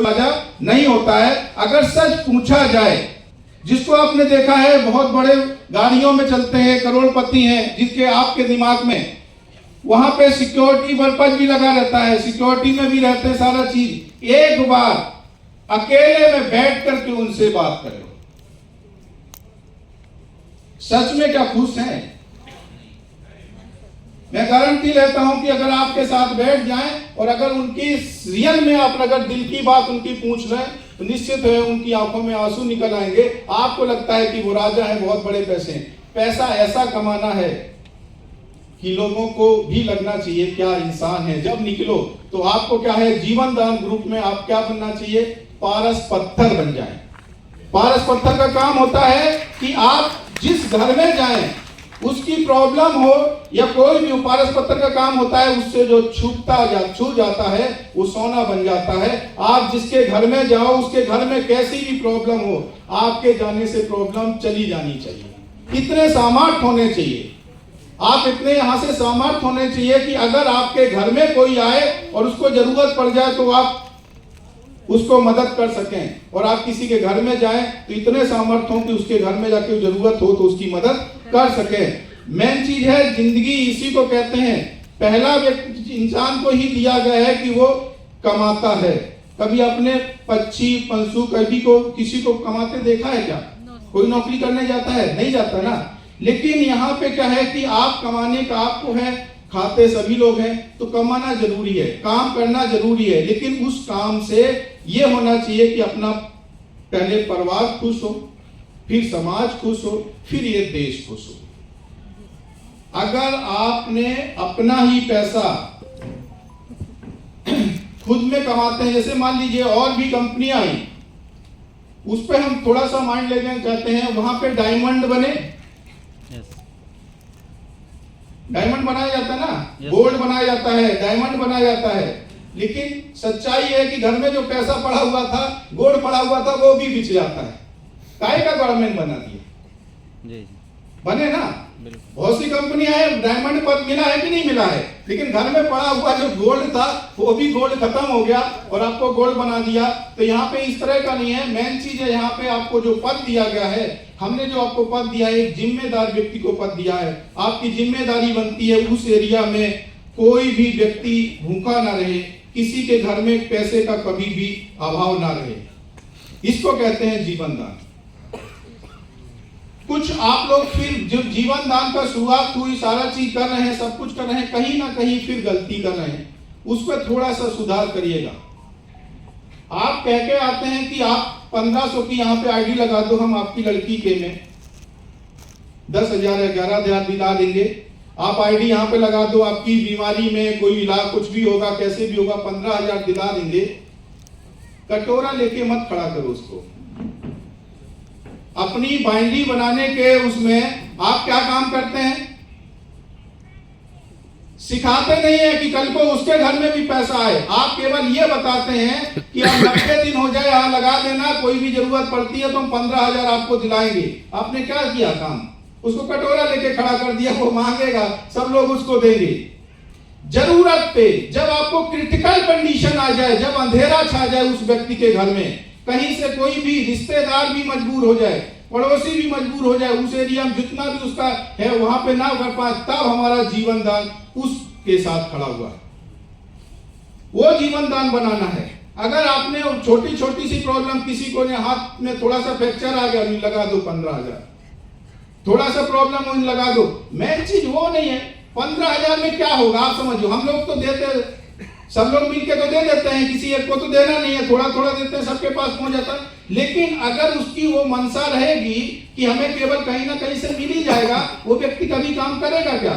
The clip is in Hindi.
राजा नहीं होता है। अगर सच पूछा जाए, जिसको आपने देखा है बहुत बड़े गाड़ियों में चलते हैं, करोड़पति हैं, जिसके आपके दिमाग में वहां पे सिक्योरिटी पर्पज भी लगा रहता है, सिक्योरिटी में भी रहते हैं सारा चीज। एक बार अकेले में बैठ करके उनसे बात करो, सच में क्या खुश हैं? मैं गारंटी लेता हूं कि अगर आपके साथ बैठ जाएं और अगर उनकी रियल में आप अगर दिल की बात उनकी पूछ लें तो निश्चित है उनकी आंखों में आंसू निकल आएंगे। आपको लगता है कि वो राजा है, बहुत बड़े पैसे हैं। पैसा ऐसा कमाना है कि लोगों को भी लगना चाहिए क्या इंसान है। जब निकलो तो आपको क्या है, जीवन दान ग्रुप में आप क्या बनना चाहिए, पारस पत्थर बन जाएं। पारस पत्थर का काम होता है कि आप जिस घर में जाएं उसकी प्रॉब्लम हो या कोई भी, पारस पत्थर का काम होता है उससे जो छू जाता है वो सोना बन जाता है। आप जिसके घर में जाओ उसके घर में कैसी भी प्रॉब्लम हो, आपके जाने से प्रॉब्लम चली जानी चाहिए। इतने सामर्थ होने चाहिए, आप इतने यहां से सामर्थ होने चाहिए कि अगर आपके घर में कोई आए और उसको जरूरत पड़ जाए तो आप उसको मदद कर सकें। और आप किसी के घर में जाएं तो इतने सामर्थ हो कि उसके घर में जाके जरूरत हो तो उसकी मदद कर सकें। मेन चीज है जिंदगी, इसी को कहते हैं पहला व्यक्ति इंसान को ही दिया गया है कि वो कमाता है। कभी अपने पक्षी पंछी कभी को किसी को कमाते देखा है क्या? कोई नौकरी करने जाता है? नहीं जाता ना। लेकिन यहाँ पे क्या है कि आप कमाने का आपको है, खाते सभी लोग हैं, तो कमाना जरूरी है, काम करना जरूरी है। लेकिन उस काम से ये होना चाहिए कि अपना पहले परिवार खुश हो, फिर समाज खुश हो, फिर ये देश खुश हो। अगर आपने अपना ही पैसा खुद में कमाते हैं, जैसे मान लीजिए और भी कंपनियां आई, उस पर हम थोड़ा सा माइंड लेना चाहते हैं, वहां पे डायमंड बने, डायमंड बनाया जाता है ना, गोल्ड बनाया जाता है, डायमंड बनाया जाता है। लेकिन सच्चाई है कि घर में जो पैसा पड़ा हुआ था, गोल्ड पड़ा हुआ था, वो भी बिछ जाता है। काय का गवर्नमेंट बना दिया, बने ना। बहुत सी कंपनियां हैं, डायमंड पर मिला है कि नहीं मिला है, लेकिन घर में पड़ा हुआ जो गोल्ड था वो भी गोल्ड खत्म हो गया और आपको गोल्ड बना दिया। तो यहाँ पे इस तरह का नहीं है। मेन चीज है यहाँ पे आपको जो पद दिया गया है, हमने जो आपको पद दिया है, एक जिम्मेदार व्यक्ति को पद दिया है। आपकी जिम्मेदारी बनती है उस एरिया में कोई भी व्यक्ति भूखा ना रहे, किसी के घर में पैसे का कभी भी अभाव ना रहे। इसको कहते हैं जीवन दान। कुछ आप लोग फिर जो जीवन दान का शुरुआत हुई, सारा चीज कर रहे हैं, सब कुछ कर रहे हैं, कहीं ना कहीं फिर गलती कर रहे हैं, उस पर थोड़ा सा सुधार करिएगा। आप कह के आते हैं कि आप 1500 की यहाँ पे आईडी लगा दो, हम आपकी लड़की के में 10,000 या 11,000 दिला देंगे। आप आईडी यहाँ पे लगा दो, आपकी बीमारी में कोई इलाज कुछ भी होगा, कैसे भी होगा, 15,000 दिला देंगे। कटोरा लेके मत खड़ा करो उसको। अपनी बाइंडी बनाने के उसमें आप क्या काम करते हैं, सिखाते नहीं है कि कल को उसके घर में भी पैसा आए। आप केवल ये बताते हैं कि अब 90 दिन हो जाए, यहाँ लगा देना, कोई भी जरूरत पड़ती है तो हम 15,000 आपको दिलाएंगे। आपने क्या किया काम, उसको कटोरा लेके खड़ा कर दिया, वो मांगेगा, सब लोग उसको देंगे। जरूरत पे जब आपको क्रिटिकल कंडीशन आ जाए, जब अंधेरा छा जाए उस व्यक्ति के घर में, कहीं से कोई भी रिश्तेदार भी मजबूर हो जाए, पड़ोसी भी मजबूर हो जाए, उस एरिया में जितना भी उसका है वहां पे ना कर पाए, तब हमारा जीवन दान उसके साथ खड़ा हुआ है। वो जीवन दान बनाना है। अगर आपने छोटी छोटी सी प्रॉब्लम, किसी को ने हाथ में थोड़ा सा फ्रैक्चर आ गया, लगा दो 15,000, थोड़ा सा प्रॉब्लम हो लगा दो। मेन चीज वो नहीं है 15,000 में क्या होगा, आप समझो। हम लोग तो देते, सब लोग मिलके तो दे देते हैं, किसी एक को तो देना नहीं है, थोड़ा थोड़ा देते हैं, सबके पास पहुंच जाता है। लेकिन अगर उसकी वो मनसा रहेगी कि हमें केवल कहीं ना कहीं से मिल ही जाएगा, वो व्यक्ति कभी काम करेगा क्या?